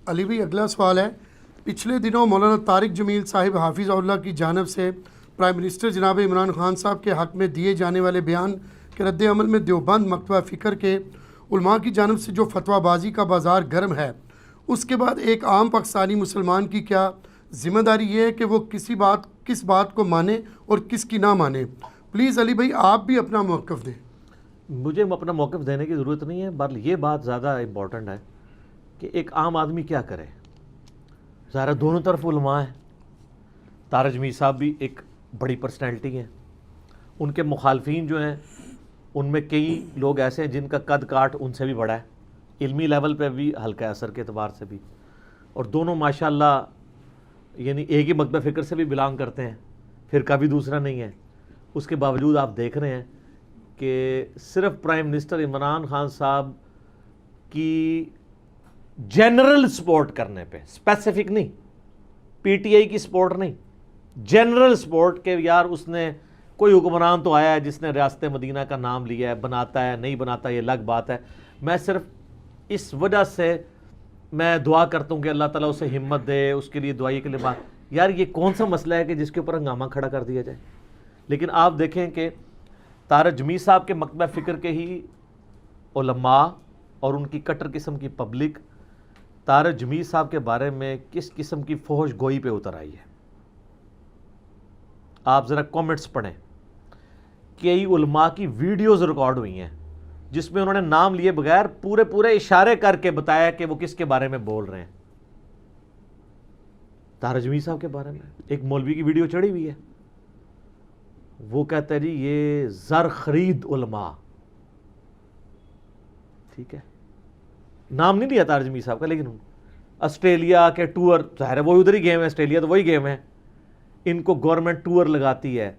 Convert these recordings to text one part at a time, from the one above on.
علی بھائی اگلا سوال ہے، پچھلے دنوں مولانا طارق جمیل صاحب حافظ اللہ کی جانب سے پرائم منسٹر جناب عمران خان صاحب کے حق میں دیے جانے والے بیان کے رد عمل میں دیوبند مکتبہ فکر کے علماء کی جانب سے جو فتویٰ بازی کا بازار گرم ہے، اس کے بعد ایک عام پاکستانی مسلمان کی کیا ذمہ داری یہ ہے کہ وہ کس بات کو مانے اور کس کی نہ مانے؟ پلیز علی بھائی آپ بھی اپنا موقف دیں۔ مجھے اپنا موقف دینے کی ضرورت نہیں ہے، بہرحال یہ بات زیادہ امپورٹنٹ ہے کہ ایک عام آدمی کیا کرے۔ ظاہر دونوں طرف علماء ہیں، طارق جمیل صاحب بھی ایک بڑی پرسنالٹی ہیں، ان کے مخالفین جو ہیں ان میں کئی لوگ ایسے ہیں جن کا قد کاٹ ان سے بھی بڑا ہے، علمی لیول پہ بھی، حلقہ اثر کے اعتبار سے بھی، اور دونوں ماشاءاللہ یعنی ایک ہی مکتبہ فکر سے بھی بلانگ کرتے ہیں، فرقہ بھی دوسرا نہیں ہے۔ اس کے باوجود آپ دیکھ رہے ہیں کہ صرف پرائم منسٹر عمران خان صاحب کی جنرل سپورٹ کرنے پہ، اسپیسیفک نہیں، پی ٹی آئی کی سپورٹ نہیں، جنرل سپورٹ کہ یار اس نے کوئی حکمران تو آیا ہے جس نے ریاست مدینہ کا نام لیا ہے، بناتا ہے نہیں بناتا یہ الگ بات ہے، میں صرف اس وجہ سے میں دعا کرتا ہوں کہ اللہ تعالیٰ اسے ہمت دے، اس کے لیے دعائی کے لیے بات، یار یہ کون سا مسئلہ ہے کہ جس کے اوپر ہنگامہ کھڑا کر دیا جائے۔ لیکن آپ دیکھیں کہ طارق جمیل صاحب کے مکتبہ فکر کے ہی علماء اور ان کی کٹر قسم کی پبلک طارق جمیل صاحب کے بارے میں کس قسم کی فحش گوئی پہ اتر آئی ہے۔ آپ ذرا کومنٹس پڑھیں، کئی علماء کی ویڈیوز ریکارڈ ہوئی ہیں جس میں انہوں نے نام لیے بغیر پورے اشارے کر کے بتایا کہ وہ کس کے بارے میں بول رہے ہیں۔ طارق جمیل صاحب کے بارے میں ایک مولوی کی ویڈیو چڑھی ہوئی ہے، وہ کہتا ہے جی یہ زر خرید علماء، ٹھیک ہے، نام نہیں لیا طارق جمیل صاحب کا، لیکن آسٹریلیا کے ٹور، ظاہر ہے وہ ادھر ہی گیم ہے، آسٹریلیا تو وہی گیم ہے، ان کو گورنمنٹ ٹور لگاتی ہے،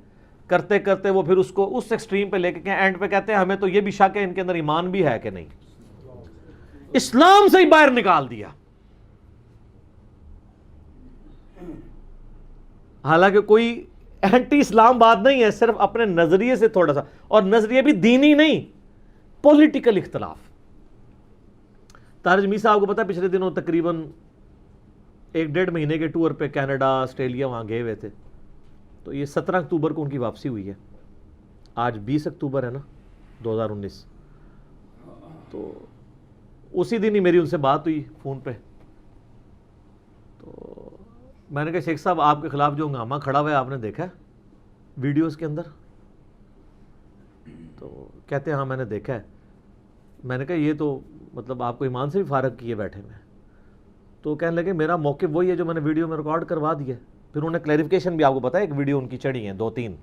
کرتے کرتے وہ پھر اس کو اس ایکسٹریم پہ لے کے اینڈ پہ کہتے ہیں ہمیں تو یہ بھی شک ہے ان کے اندر ایمان بھی ہے کہ نہیں، اسلام سے ہی باہر نکال دیا۔ حالانکہ کوئی اینٹی اسلام بات نہیں ہے، صرف اپنے نظریے سے تھوڑا سا، اور نظریے بھی دینی نہیں، پولیٹیکل اختلاف۔ طارق جمیل صاحب کو پتا پچھلے دنوں تقریباً 1-1.5 مہینے کے ٹور پہ کینیڈا، آسٹریلیا وہاں گئے ہوئے تھے، تو یہ 17 اکتوبر کو ان کی واپسی ہوئی ہے، آج 20 اکتوبر ہے نا 2019، تو اسی دن ہی میری ان سے بات ہوئی فون پہ، تو میں نے کہا شیخ صاحب آپ کے خلاف جو ہنگامہ کھڑا ہوا ہے آپ نے دیکھا ہے ویڈیوز کے اندر؟ تو کہتے ہیں ہاں میں نے دیکھا ہے۔ میں نے کہا یہ تو مطلب آپ کو ایمان سے بھی فارغ کیے بیٹھے میں، تو کہنے لگے میرا موقف وہی ہے جو میں نے ویڈیو میں ریکارڈ کروا دیا۔ پھر انہوں نے کلیریفیکیشن بھی، آپ کو پتا ہے ایک ویڈیو ان کی چڑھی ہیں 2-3،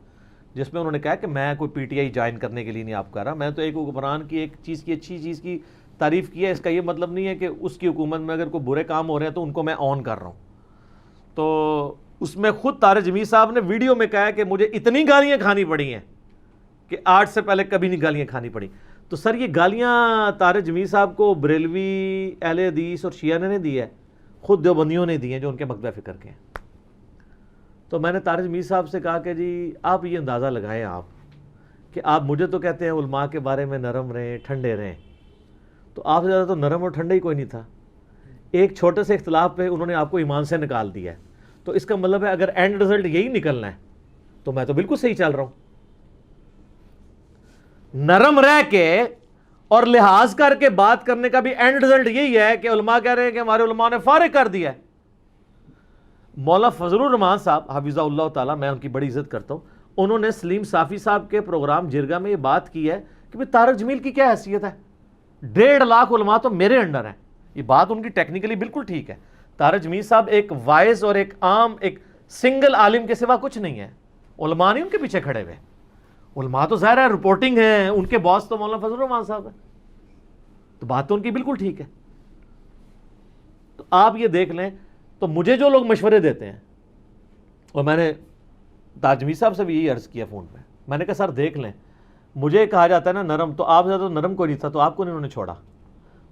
جس میں انہوں نے کہا کہ میں کوئی پی ٹی آئی جوائن کرنے کے لیے نہیں آپ کہہ رہا، میں تو ایک حکمران کی ایک چیز کی اچھی چیز کی تعریف کی ہے، اس کا یہ مطلب نہیں ہے کہ اس کی حکومت میں اگر کوئی برے کام ہو رہے ہیں تو ان کو میں آن کر رہا ہوں۔ تو اس میں خود طارق جمیل صاحب نے ویڈیو میں کہا کہ مجھے اتنی گالیاں کھانی پڑی ہیں کہ آج سے پہلے کبھی نہیں گالیاں کھانی پڑی۔ تو سر یہ گالیاں طارق جمیل صاحب کو بریلوی، اہل حدیث اور شیعہ نے دی ہے، خود دیوبندیوں نے دی ہیں جو ان کے مکتبہ فکر کے ہیں۔ تو میں نے طارق جمیل صاحب سے کہا کہ جی آپ یہ اندازہ لگائیں آپ کہ آپ مجھے تو کہتے ہیں علماء کے بارے میں نرم رہیں، ٹھنڈے رہیں، تو آپ سے زیادہ تو نرم اور ٹھنڈا ہی کوئی نہیں تھا۔ ایک چھوٹے سے اختلاف پہ انہوں نے آپ کو ایمان سے نکال دیا ہے، تو اس کا مطلب ہے اگر اینڈ رزلٹ یہی نکلنا ہے تو میں تو بالکل صحیح چل رہا ہوں۔ نرم رہ کے اور لحاظ کر کے بات کرنے کا بھی اینڈ رزلٹ یہی ہے کہ علماء کہہ رہے ہیں کہ ہمارے علماء نے فارغ کر دیا ہے۔ مولا فضل الرحمان صاحب حفظہ اللہ تعالیٰ، میں ان کی بڑی عزت کرتا ہوں، انہوں نے سلیم صافی صاحب کے پروگرام جرگہ میں یہ بات کی ہے کہ بھئی طارق جمیل کی کیا حیثیت ہے، 1.5 لاکھ علماء تو میرے انڈر ہیں۔ یہ بات ان کی ٹیکنیکلی بالکل ٹھیک ہے، طارق جمیل صاحب ایک وائز اور ایک عام ایک سنگل عالم کے سوا کچھ نہیں ہے، علماء نہیں ان کے پیچھے کھڑے ہوئے، علماء تو ظاہر ہے رپورٹنگ ہے، ان کے باس تو مولانا فضل الرحمان صاحب ہیں، تو بات تو ان کی بالکل ٹھیک ہے۔ تو آپ یہ دیکھ لیں، تو مجھے جو لوگ مشورے دیتے ہیں، اور میں نے طارق جمیل صاحب سے بھی یہی عرض کیا فون پہ، میں نے کہا سر دیکھ لیں، مجھے کہا جاتا ہے نا نرم، تو آپ زیادہ نرم کوئی نہیں تھا، تو آپ کو انہوں نے چھوڑا،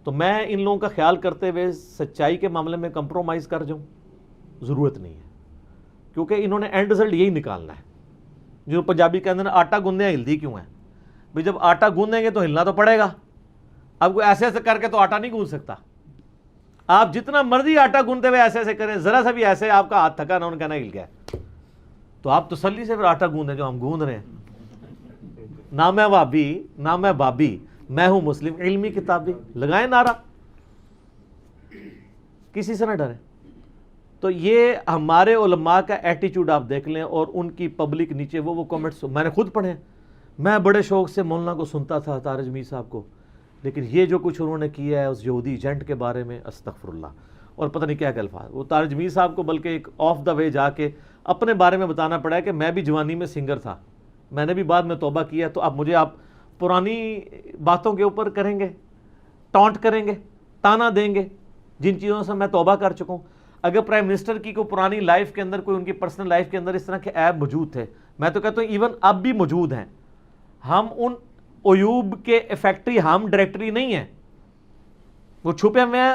تو میں ان لوگوں کا خیال کرتے ہوئے سچائی کے معاملے میں کمپرومائز کر جاؤں، ضرورت نہیں ہے، کیونکہ انہوں نے اینڈ رزلٹ یہی نکالنا ہے۔ جو پنجابی کے اندر آٹا گوندے ہیں ہلدی کیوں ہیں، بھئی جب آٹا گوندیں گے تو ہلنا تو پڑے گا، اب کوئی ایسے ایسے کر کے تو آٹا نہیں گوند سکتا، آپ جتنا مرضی آٹا گوندتے ہوئے ایسے ایسے کریں, ذرا سا بھی ایسے آپ کا ہاتھ تھکا نہ, ان کا نہ ہل گیا, تو آپ تسلی سے پھر آٹا گوندیں جو ہم گوند رہے ہیں. نہ میں وابی نہ میں بابی, میں ہوں مسلم علمی کتابی. لگائیں نعرہ, کسی سے نہ ڈریں. تو یہ ہمارے علماء کا ایٹیچیوڈ آپ دیکھ لیں, اور ان کی پبلک نیچے وہ کمنٹس میں نے خود پڑھے. میں بڑے شوق سے مولانا کو سنتا تھا, طارج میر صاحب کو, لیکن یہ جو کچھ انہوں نے کیا ہے اس یہودی ایجنٹ کے بارے میں, استغفر اللہ, اور پتہ نہیں کیا کہ الفاظ. وہ طارج میر صاحب کو بلکہ ایک آف دا وے جا کے اپنے بارے میں بتانا پڑا ہے کہ میں بھی جوانی میں سنگر تھا, میں نے بھی بعد میں توبہ کیا, تو اب مجھے آپ پرانی باتوں کے اوپر کریں گے, ٹانٹ کریں گے, تانا دیں گے جن چیزوں سے میں توبہ کر چکا ہوں. اگر پرائم منسٹر کی کوئی پرانی لائف کے اندر, کوئی ان کی پرسنل لائف کے اندر اس طرح کے عیب موجود تھے, میں تو کہتا ہوں ایون اب بھی موجود ہیں, ہم ان عیوب کے افیکٹری, ہم ڈائریکٹری نہیں ہیں. وہ چھپے ہوئے ہیں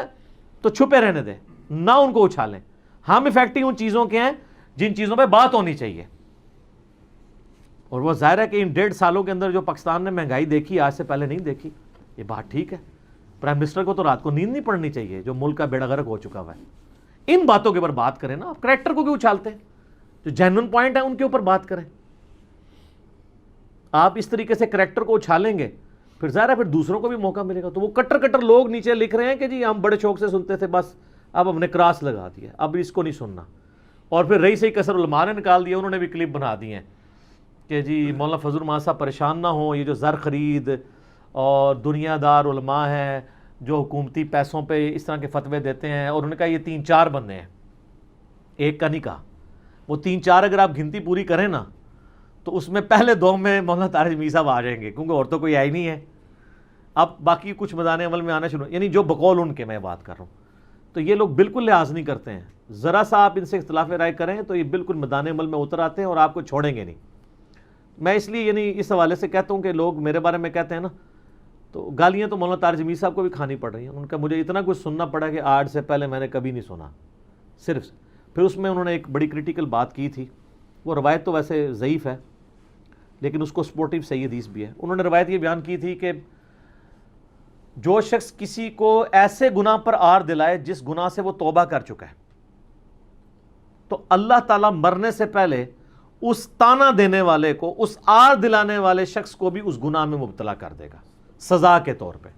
تو چھپے رہنے دیں, نہ ان کو اچھالیں. ہم افیکٹری ان چیزوں کے ہیں جن چیزوں پہ بات ہونی چاہیے. اور وہ ظاہر ہے کہ ان 1.5 سالوں کے اندر جو پاکستان نے مہنگائی دیکھی, آج سے پہلے نہیں دیکھی, یہ بات ٹھیک ہے. پرائم منسٹر کو تو رات کو نیند نہیں پڑنی چاہیے جو ملک کا بیڑا غرق ہو چکا ہوا ہے. ان باتوں کے اوپر بات کریں نا, آپ کریکٹر کو کیوں اچھالتے ہیں؟ جو جینوئن پوائنٹ ہے ان کے اوپر بات کریں. آپ اس طریقے سے کریکٹر کو اچھالیں گے, پھر ظاہر ہے پھر دوسروں کو بھی موقع ملے گا. تو وہ کٹر لوگ نیچے لکھ رہے ہیں کہ جی ہم بڑے شوق سے سنتے تھے, بس اب ہم نے کراس لگا دیا, اب اس کو نہیں سننا. اور پھر رہی صحیح کثر علماء نے نکال دیا, انہوں نے بھی کلپ بنا دی ہیں کہ جی مولانا فضل الرحمان صاحب پریشان نہ ہوں, یہ جو زر خرید اور دنیا دار علماء ہیں جو حکومتی پیسوں پہ اس طرح کے فتوے دیتے ہیں, اور انہوں نے کہا یہ 3-4 بندے ہیں, ایک کا نہیں کہا. وہ 3-4 اگر آپ گنتی پوری کریں نا تو اس میں پہلے 2 میں مولانا طارج میر صاحب آ جائیں گے, کیونکہ اور تو کوئی آئی نہیں ہے. اب باقی کچھ میدان عمل میں آنا شروع, یعنی جو بقول ان کے میں بات کر رہا ہوں, تو یہ لوگ بالکل لحاظ نہیں کرتے ہیں. ذرا سا آپ ان سے اختلاف رائے کریں تو یہ بالکل میدان عمل میں اتر آتے ہیں اور آپ کو چھوڑیں گے نہیں. میں اس لیے یعنی اس حوالے سے کہتا ہوں کہ لوگ میرے بارے میں کہتے ہیں نا, تو گالیاں تو مولانا طارج میر صاحب کو بھی کھانی پڑ رہی ہیں. ان کا مجھے اتنا کچھ سننا پڑا کہ آج سے پہلے میں نے کبھی نہیں سنا, صرف. پھر اس میں انہوں نے ایک بڑی کریٹیکل بات کی تھی, وہ روایت تو ویسے ضعیف ہے لیکن اس کو سپورٹیو صحیح حدیث بھی ہے. انہوں نے روایت یہ بیان کی تھی کہ جو شخص کسی کو ایسے گناہ پر آر دلائے جس گناہ سے وہ توبہ کر چکا ہے, تو اللہ تعالیٰ مرنے سے پہلے اس تانا دینے والے کو, اس آر دلانے والے شخص کو بھی اس گناہ میں مبتلا کر دے گا سزا کے طور پہ.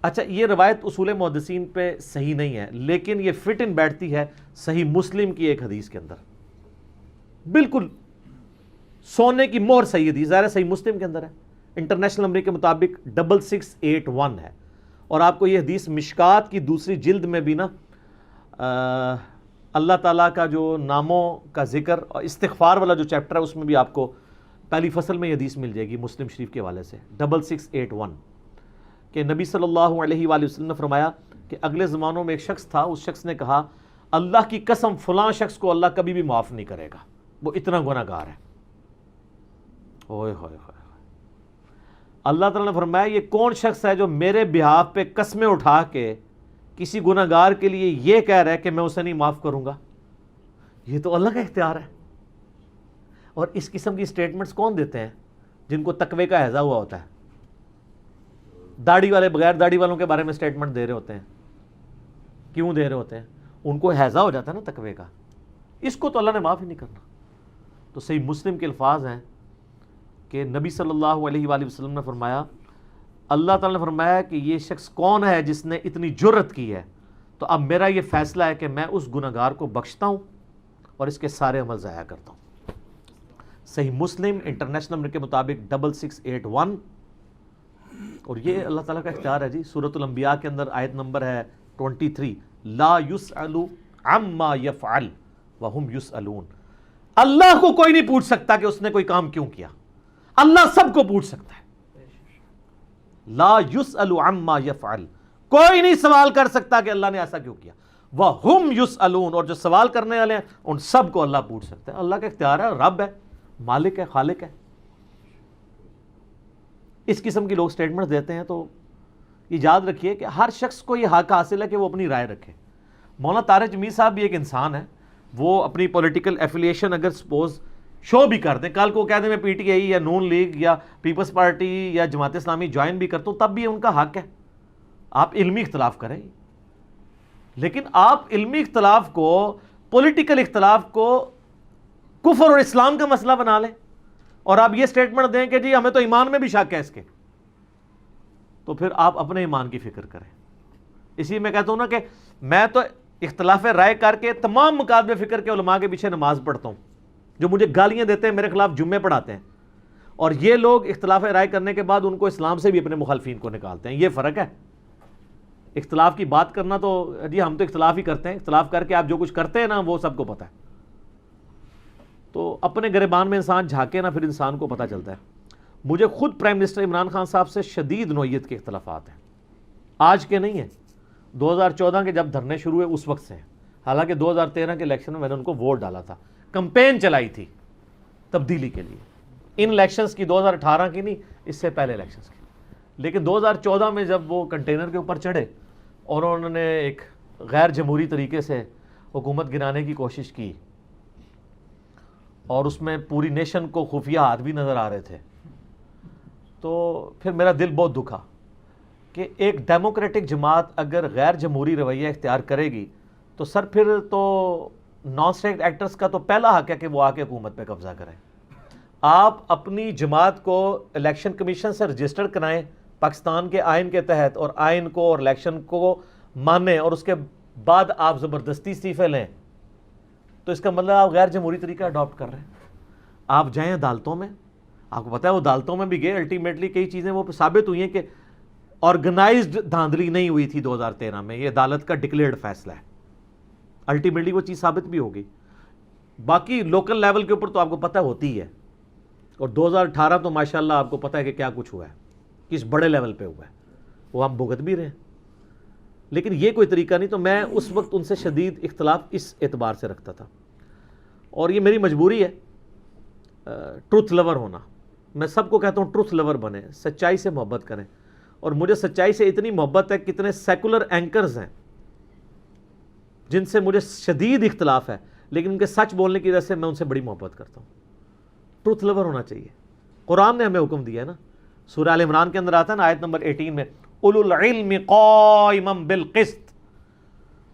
اچھا, یہ روایت اصول محدثین پہ صحیح نہیں ہے, لیکن یہ فٹ ان بیٹھتی ہے صحیح مسلم کی ایک حدیث کے اندر, بالکل سونے کی مہر صحیح حدیث. ظاہر صحیح مسلم کے اندر ہے, انٹرنیشنل نمبر کے مطابق 6681 ہے. اور آپ کو یہ حدیث مشکات کی 2 جلد میں بھی نا اللہ تعالیٰ کا جو ناموں کا ذکر اور استغفار والا جو چیپٹر ہے اس میں بھی آپ کو پہلی فصل میں یہ حدیث مل جائے گی مسلم شریف کے حوالے سے 6681 کہ نبی صلی اللہ علیہ وآلہ وسلم نے فرمایا کہ اگلے زمانوں میں ایک شخص تھا, اس شخص نے کہا اللہ کی قسم فلاں شخص کو اللہ کبھی بھی معاف نہیں کرے گا, وہ اتنا گناہ گار ہے. اوئے ہوئے ہوئے. اللہ تعالیٰ نے فرمایا یہ کون شخص ہے جو میرے بہاف پہ قسمیں اٹھا کے کسی گناہ گار کے لیے یہ کہہ رہا ہے کہ میں اسے نہیں معاف کروں گا. یہ تو اللہ کا اختیار ہے. اور اس قسم کی سٹیٹمنٹس کون دیتے ہیں؟ جن کو تقوی کا ہیضہ ہوا ہوتا ہے. داڑھی والے بغیر داڑھی والوں کے بارے میں سٹیٹمنٹ دے رہے ہوتے ہیں. کیوں دے رہے ہوتے ہیں؟ ان کو ہیضہ ہو جاتا ہے نا تقوی کا. اس کو تو اللہ نے معاف ہی نہیں کرنا. تو صحیح مسلم کے الفاظ ہیں کہ نبی صلی اللہ علیہ وآلہ وسلم نے فرمایا, اللہ تعالیٰ نے فرمایا کہ یہ شخص کون ہے جس نے اتنی جرت کی ہے, تو اب میرا یہ فیصلہ ہے کہ میں اس گناہ گار کو بخشتا ہوں اور اس کے سارے عمل ضائع کرتا ہوں. صحیح مسلم انٹرنیشنل نمبر کے مطابق 6681. اور یہ اللہ تعالیٰ کا اختیار ہے جی. سورۃ الانبیاء کے اندر آیت نمبر ہے 23, لا یسأل عما یفعل وہم یسألون. اللہ کو کوئی نہیں پوچھ سکتا کہ اس نے کوئی کام کیوں کیا, اللہ سب کو پوچھ سکتا ہے. لا یسأل عما یفعل, کوئی نہیں سوال کر سکتا کہ اللہ نے ایسا کیوں کیا. وہم یسألون, اور جو سوال کرنے والے ہیں ان سب کو اللہ پوچھ سکتا ہے. اللہ کا اختیار ہے, رب ہے, مالک ہے, خالق ہے. اس قسم کی لوگ سٹیٹمنٹ دیتے ہیں تو یہ یاد رکھیے کہ ہر شخص کو یہ حق حاصل ہے کہ وہ اپنی رائے رکھے. مولانا طارج میر صاحب بھی ایک انسان ہے, وہ اپنی پولیٹیکل ایفیلیشن اگر سپوز شو بھی کر دیں, کل کو کہہ دیں میں پی ٹی آئی یا نون لیگ یا پیپلز پارٹی یا جماعت اسلامی جوائن بھی کرتا ہوں, تب بھی ان کا حق ہے. آپ علمی اختلاف کریں, لیکن آپ علمی اختلاف کو، پولیٹیکل اختلاف کو کفر اور اسلام کا مسئلہ بنا لیں اور آپ یہ سٹیٹمنٹ دیں کہ جی ہمیں تو ایمان میں بھی شک ہے اس کے، تو پھر آپ اپنے ایمان کی فکر کریں. اسی میں کہتا ہوں نا کہ میں تو اختلاف رائے کر کے تمام مکاتب فکر کے علماء کے پیچھے نماز پڑھتا ہوں جو مجھے گالیاں دیتے ہیں، میرے خلاف جمعے پڑھاتے ہیں، اور یہ لوگ اختلاف رائے کرنے کے بعد ان کو اسلام سے بھی اپنے مخالفین کو نکالتے ہیں. یہ فرق ہے. اختلاف کی بات کرنا تو جی ہم تو اختلاف ہی کرتے ہیں، اختلاف کر کے آپ جو کچھ کرتے ہیں نا وہ سب کو پتہ ہے. تو اپنے گریبان میں انسان جھانکے نا، پھر انسان کو پتہ چلتا ہے. مجھے خود پرائم منسٹر عمران خان صاحب سے شدید نوعیت کے اختلافات ہیں، آج کے نہیں ہیں، 2014 کے جب دھرنے شروع ہوئے اس وقت سے. حالانکہ 2013 کے الیکشن میں نے ان کو ووٹ ڈالا تھا، کمپین چلائی تھی تبدیلی کے لیے، ان الیکشنز کی 2018 کی نہیں، اس سے پہلے الیکشنز کی. لیکن 2014 میں جب وہ کنٹینر کے اوپر چڑھے اور انہوں نے ایک غیر جمہوری طریقے سے حکومت گرانے کی کوشش کی اور اس میں پوری نیشن کو خفیہ ہاتھ بھی نظر آ رہے تھے، تو پھر میرا دل بہت دکھا کہ ایک ڈیموکریٹک جماعت اگر غیر جمہوری رویہ اختیار کرے گی تو سر پھر تو نان اسٹیٹ ایکٹرز کا تو پہلا حق ہے کہ وہ آ کے حکومت پہ قبضہ کریں. آپ اپنی جماعت کو الیکشن کمیشن سے رجسٹر کرائیں پاکستان کے آئین کے تحت، اور آئین کو اور الیکشن کو مانیں، اور اس کے بعد آپ زبردستی استعفے لیں، تو اس کا مطلب آپ غیر جمہوری طریقہ اڈاپٹ کر رہے ہیں. آپ جائیں عدالتوں میں، آپ کو پتہ ہے وہ عدالتوں میں بھی گئے، الٹیمیٹلی کئی چیزیں وہ ثابت ہوئی ہیں کہ آرگنائزڈ دھاندلی نہیں ہوئی تھی 2013 میں، یہ عدالت کا ڈکلیئرڈ فیصلہ ہے. الٹیمیٹلی وہ چیز ثابت بھی ہوگی. باقی لوکل لیول کے اوپر تو آپ کو پتہ ہوتی ہے، اور 2018 تو ماشاءاللہ آپ کو پتہ ہے کہ کیا کچھ ہوا ہے، کس بڑے لیول پہ ہوا ہے، وہ ہم بھگت بھی رہے ہیں. لیکن یہ کوئی طریقہ نہیں. تو میں اس وقت ان سے شدید اختلاف اس اعتبار سے رکھتا تھا، اور یہ میری مجبوری ہے ٹروتھ لور ہونا. میں سب کو کہتا ہوں ٹروتھ لور بنیں، سچائی سے محبت کریں. اور مجھے سچائی سے اتنی محبت ہے، کتنے سیکولر اینکرز ہیں جن سے مجھے شدید اختلاف ہے، لیکن ان کے سچ بولنے کی وجہ سے میں ان سے بڑی محبت کرتا ہوں. ٹروتھ لور ہونا چاہیے. قرآن نے ہمیں حکم دیا ہے نا، سورہ آل عمران کے اندر آتا ہے نا آیت نمبر 18 میں، اولو العلم قائما بالقسط.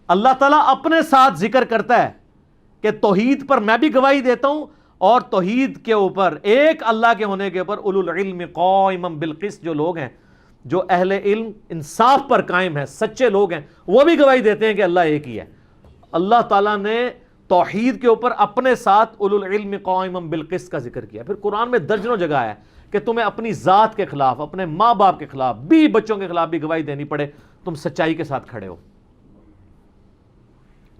اللہ تعالیٰ اپنے ساتھ ذکر کرتا ہے کہ توحید پر میں بھی گواہی دیتا ہوں، اور توحید کے اوپر ایک اللہ کے ہونے کے اوپر اولو العلم قائما بالقسط جو لوگ ہیں، جو اہل علم انصاف پر قائم ہیں، سچے لوگ ہیں، وہ بھی گواہی دیتے ہیں کہ اللہ ایک ہی ہے. اللہ تعالیٰ نے توحید کے اوپر اپنے ساتھ اولو العلم قائما بالقسط کا ذکر کیا. پھر قرآن میں درجنوں جگہ ہے کہ تمہیں اپنی ذات کے خلاف، اپنے ماں باپ کے خلاف، بیوی بچوں کے خلاف بھی گواہی دینی پڑے، تم سچائی کے ساتھ کھڑے ہو.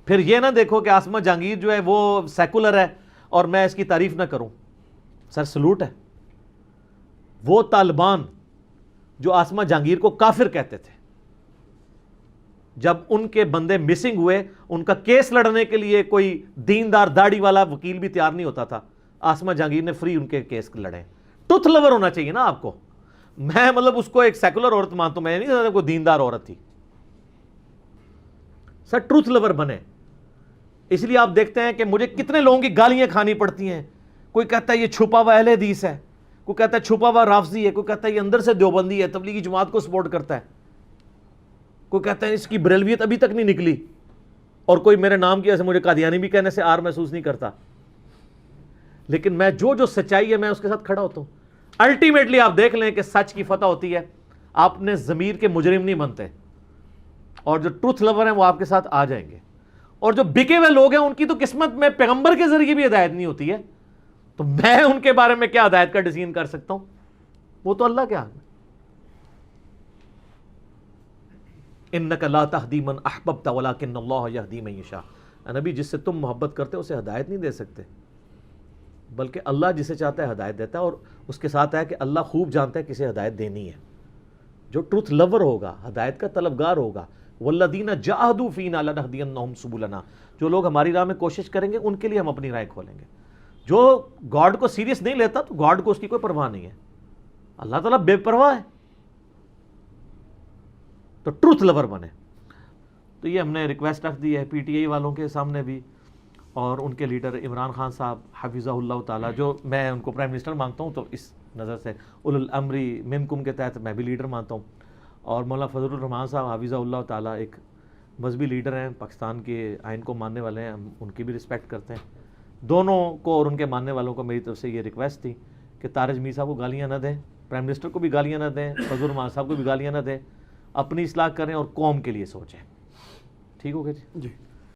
پھر یہ نہ دیکھو کہ آسمہ جہانگیر جو ہے وہ سیکولر ہے اور میں اس کی تعریف نہ کروں. سر سلوٹ ہے. وہ طالبان جو آسمہ جہانگیر کو کافر کہتے تھے، جب ان کے بندے مسنگ ہوئے، ان کا کیس لڑنے کے لیے کوئی دیندار داڑھی والا وکیل بھی تیار نہیں ہوتا تھا، آسمہ جہانگیر نے فری ان کے کیس لڑے. ٹروتھ لور ہونا چاہیے نا آپ کو. میں مطلب اس کو ایک سیکولر عورت مانتا ہوں، میں نہیں سمجھتا کوئی دیندار عورت تھی. سر ٹروتھ لور بنے. اس لیے آپ دیکھتے ہیں کہ مجھے کتنے لوگوں کی گالیاں کھانی پڑتی ہیں. کوئی کہتا ہے یہ چھپا ہوا اہل حدیث ہے، کوئی کہتا ہے چھپا ہوا رافضی ہے، کوئی کہتا ہے یہ اندر سے دیوبندی ہے، تبلیغی جماعت کو سپورٹ کرتا ہے، کوئی کہتا ہے اس کی بریلویت ابھی تک نہیں نکلی، اور کوئی میرے نام کی وجہ سے مجھے قادیانی بھی کہنے سے آر محسوس نہیں کرتا. لیکن میں جو سچائی ہے میں اس کے ساتھ کھڑا ہوتا ہوں. الٹیمیٹلی آپ دیکھ لیں کہ سچ کی فتح ہوتی ہے، آپ نے ضمیر کے مجرم نہیں بنتے، اور جو ٹروتھ لور ہیں وہ آپ کے ساتھ آ جائیں گے. اور جو بکے ہوئے لوگ ہیں ان کی تو قسمت میں پیغمبر کے ذریعے بھی ہدایت نہیں ہوتی ہے، تو میں ان کے بارے میں کیا ہدایت کا ڈیسیژن کر سکتا ہوں؟ وہ تو اللہ کے ہاتھ میں. انک لا تہدی من احببت ولکن اللہ یہدی من یشاء. نبی جس سے تم محبت کرتے اسے ہدایت نہیں دے سکتے، بلکہ اللہ جسے چاہتا ہے ہدایت دیتا ہے. اور اس کے ساتھ ہے کہ اللہ خوب جانتا ہے کسے ہدایت دینی ہے. جو ٹروتھ لور ہوگا، ہدایت کا طلبگار ہوگا، والذین جاہدوا فینا لنہدینہم سبلنا، جو لوگ ہماری راہ میں کوشش کریں گے ان کے لیے ہم اپنی رائے کھولیں گے. جو گاڈ کو سیریس نہیں لیتا تو گاڈ کو اس کی کوئی پرواہ نہیں ہے. اللہ تعالیٰ بے پرواہ ہے. تو ٹروتھ لور بنے. تو یہ ہم نے ریکویسٹ رکھ دی ہے پی ٹی آئی والوں کے سامنے بھی، اور ان کے لیڈر عمران خان صاحب حفظہ اللہ تعالیٰ، جو میں ان کو پرائم منسٹر مانتا ہوں، تو اس نظر سے اولو الامری منکم کے تحت میں بھی لیڈر مانتا ہوں. اور مولانا فضل الرحمان صاحب حفظہ اللہ تعالیٰ ایک مذہبی لیڈر ہیں, پاکستان کے آئین کو ماننے والے ہیں, ہم ان کی بھی رسپیکٹ کرتے ہیں. دونوں کو اور ان کے ماننے والوں کو میری طرف سے یہ ریکویسٹ تھی کہ طارق جمیل صاحب کو گالیاں نہ دیں, پرائم منسٹر کو بھی گالیاں نہ دیں, فضل الرحمان صاحب کو بھی گالیاں نہ دیں, اپنی اصلاح کریں اور قوم کے لیے سوچیں. ٹھیک ہو گیا جی. جی